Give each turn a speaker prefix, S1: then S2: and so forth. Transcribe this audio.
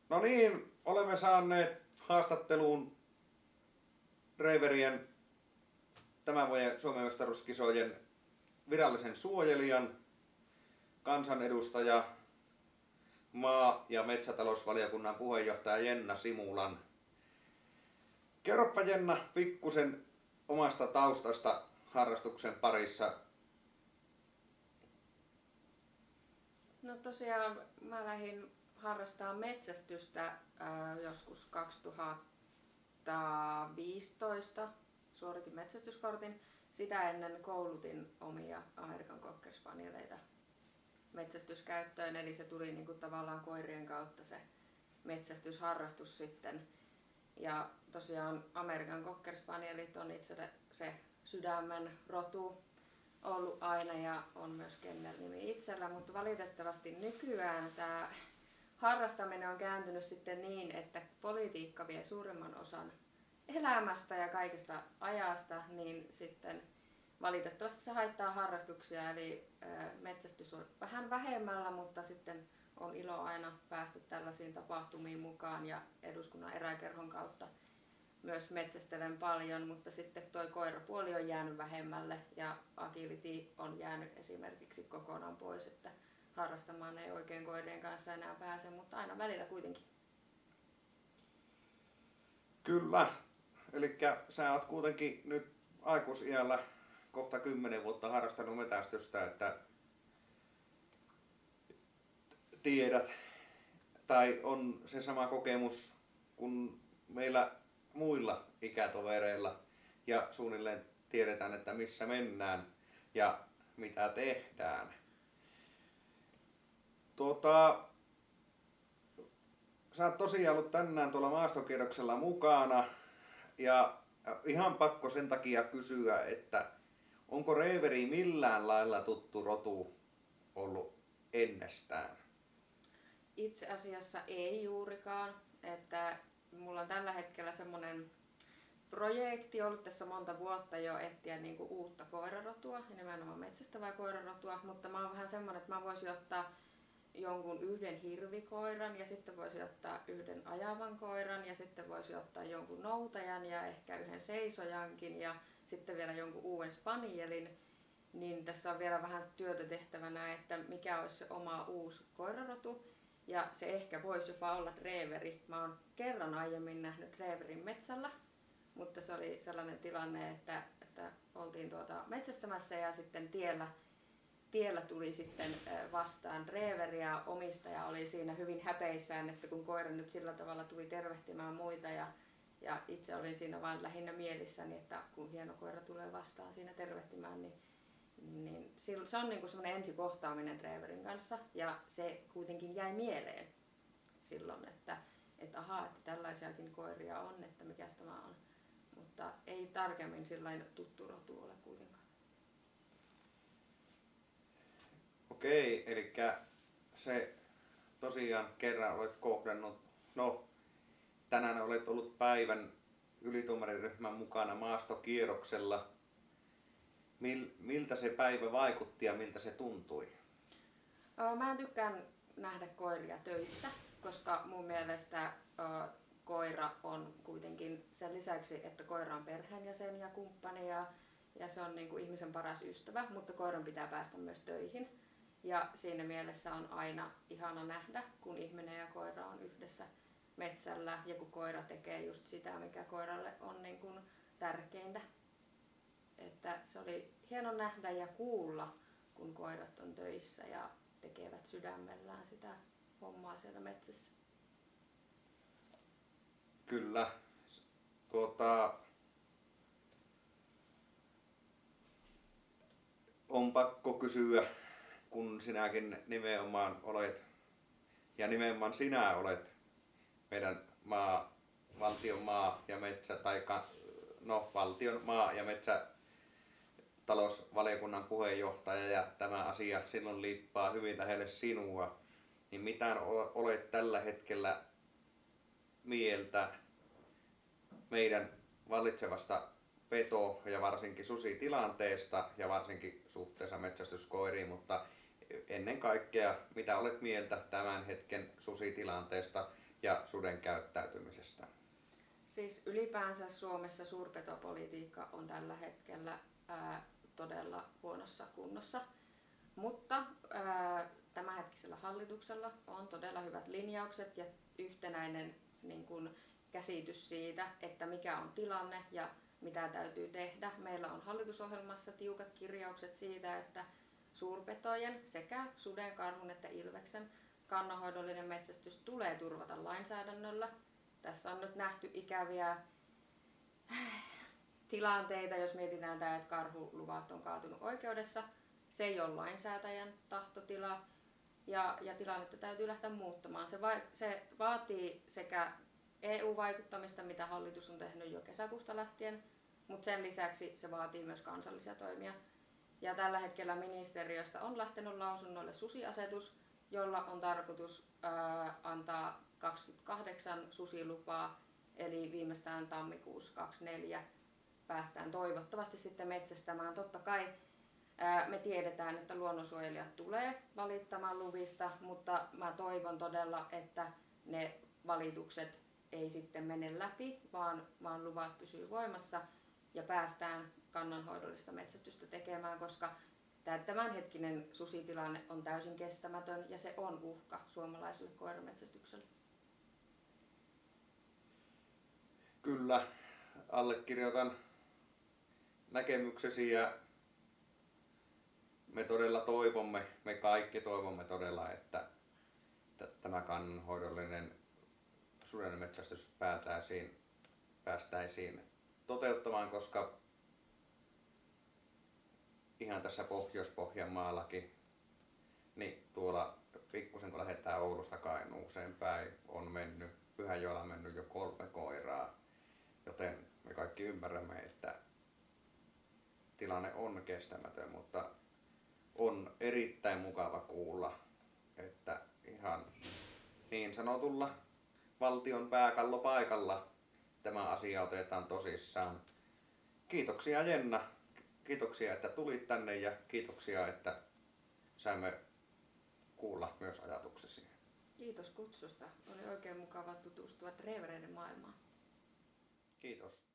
S1: No niin, olemme saaneet haastatteluun Reiverien tämän vuoden Suomen mestaruuskisojen virallisen suojelijan, kansanedustaja, maa- ja metsätalousvaliokunnan puheenjohtaja Jenna Simulan. Kerropa Jenna pikkusen omasta taustasta harrastuksen parissa.
S2: No tosiaan mä lähdin harrastamaan metsästystä joskus 2015. Suoritin metsästyskortin. Sitä ennen koulutin omia Amerikan Cocker Spanieleita metsästyskäyttöön, eli se tuli niinku tavallaan koirien kautta se metsästysharrastus sitten. Ja tosiaan Amerikan Cocker Spanielit on itselle se sydämen rotu ollut aina ja on myös kennel-nimi itsellä, mutta valitettavasti nykyään tämä harrastaminen on kääntynyt sitten niin, että politiikka vie suurimman osan elämästä ja kaikesta ajasta, niin sitten valitettavasti se haittaa harrastuksia, eli metsästys on vähän vähemmällä, mutta sitten on ilo aina päästä tällaisiin tapahtumiin mukaan ja eduskunnan eräkerhon kautta myös metsästelen paljon, mutta sitten toi koirapuoli on jäänyt vähemmälle ja agility on jäänyt esimerkiksi kokonaan pois, että harrastamaan ei oikein koirien kanssa enää pääse, mutta aina välillä kuitenkin.
S1: Kyllä, eli sä oot kuitenkin nyt aikuisiällä kohta 10 vuotta harrastanut metästystä, että tiedät, tai on se sama kokemus kuin meillä muilla ikätovereilla ja suunnilleen tiedetään, että missä mennään ja mitä tehdään. Sä oot tosiaan ollut tänään tuolla maastokierroksella mukana ja ihan pakko sen takia kysyä, että onko reiveri millään lailla tuttu rotu ollut ennestään?
S2: Itse asiassa ei juurikaan, että mulla on tällä hetkellä semmoinen projekti ollut tässä monta vuotta jo etsiä niinku uutta koirarotua, nimenomaan metsästävää koirarotua, mutta mä oon vähän semmoinen, että mä voisin ottaa jonkun yhden hirvikoiran ja sitten voisi ottaa yhden ajavan koiran ja sitten voisi ottaa jonkun noutajan ja ehkä yhden seisojankin ja sitten vielä jonkun uuden spanielin. Niin tässä on vielä vähän työtä tehtävänä, että mikä olisi se oma uusi koirarotu ja se ehkä voisi jopa olla reiveri. Mä oon kerran aiemmin nähnyt reiverin metsällä, mutta se oli sellainen tilanne, että oltiin metsästämässä ja sitten tiellä tuli sitten vastaan reiveri ja omistaja oli siinä hyvin häpeissään, että kun koira nyt sillä tavalla tuli tervehtimään muita ja itse olin siinä vain lähinnä mielissäni, että kun hieno koira tulee vastaan siinä tervehtimään, niin se on niin kuin semmoinen ensikohtaaminen reiverin kanssa ja se kuitenkin jäi mieleen silloin, että ahaa, että tällaisiakin koiria on, että mikäs tämä on, mutta ei tarkemmin sillain tuttu rotu ole kuitenkaan.
S1: Okei, eli se tosiaan kerran olet kohdannut, no tänään olet ollut päivän ylituomariryhmän mukana maastokierroksella. Miltä se päivä vaikutti ja miltä se tuntui?
S2: Mä en tykkään nähdä koiria töissä, koska mun mielestä koira on kuitenkin sen lisäksi, että koira on perheenjäsen ja kumppani ja se on niin kuin ihmisen paras ystävä, mutta koiran pitää päästä myös töihin. Ja siinä mielessä on aina ihana nähdä, kun ihminen ja koira on yhdessä metsällä ja kun koira tekee just sitä, mikä koiralle on niin kuin tärkeintä. Että se oli hieno nähdä ja kuulla, kun koirat on töissä ja tekevät sydämellään sitä hommaa siellä metsässä.
S1: Kyllä. On pakko kysyä, kun sinäkin nimenomaan olet, ja nimenomaan sinä olet meidän valtion maa- ja metsä, valtion maa- ja metsätalousvaliokunnan puheenjohtaja ja tämä asia silloin liippaa hyvin lähelle sinua, niin mitä olet tällä hetkellä mieltä meidän vallitsevasta peto- ja varsinkin susitilanteesta ja varsinkin suhteessa metsästyskoiriin, mutta ennen kaikkea mitä olet mieltä tämän hetken susitilanteesta ja suden käyttäytymisestä?
S2: Siis ylipäänsä Suomessa suurpetopolitiikka on tällä hetkellä todella huonossa kunnossa, mutta tämänhetkisellä hallituksella on todella hyvät linjaukset ja yhtenäinen niin kuin, käsitys siitä, että mikä on tilanne ja mitä täytyy tehdä. Meillä on hallitusohjelmassa tiukat kirjaukset siitä, että suurpetojen sekä suden, karhun että ilveksen kannanhoidollinen metsästys tulee turvata lainsäädännöllä. Tässä on nyt nähty ikäviä tilanteita, jos mietitään tämä, että karhuluvat on kaatunut oikeudessa. Se ei ole lainsäätäjän tahtotila ja tilannetta täytyy lähteä muuttamaan. Se vaatii sekä EU-vaikuttamista, mitä hallitus on tehnyt jo kesäkuusta lähtien, mutta sen lisäksi se vaatii myös kansallisia toimia. Ja tällä hetkellä ministeriöstä on lähtenyt lausunnoille susiasetus, jolla on tarkoitus antaa 28 susilupaa, eli viimeistään tammikuussa 2024 päästään toivottavasti sitten metsästämään. Totta kai me tiedetään, että luonnonsuojelijat tulee valittamaan luvista, mutta mä toivon todella, että ne valitukset ei sitten mene läpi, vaan luvat pysyy voimassa ja päästään kannanhoidollista metsästystä tekemään, koska tämänhetkinen susitilanne on täysin kestämätön ja se on uhka suomalaiselle koirametsästykselle.
S1: Kyllä, allekirjoitan näkemyksesi ja me todella toivomme, me kaikki toivomme todella, että tämä kannanhoidollinen sudenmetsästys päästäisiin toteuttamaan, koska ihan tässä Pohjois-Pohjanmaallakin, niin tuolla pikkusen kun lähdetään Oulusta Kainuuseen päin, on mennyt Pyhäjoella mennyt jo 3 koiraa, joten me kaikki ymmärrämme, että tilanne on kestämätön, mutta on erittäin mukava kuulla, että ihan niin sanotulla valtion pääkallopaikalla tämä asia otetaan tosissaan. Kiitoksia Jenna, kiitoksia että tulit tänne ja kiitoksia että saimme kuulla myös ajatuksesi.
S2: Kiitos kutsusta. Oli oikein mukava tutustua drevereiden maailmaan.
S1: Kiitos.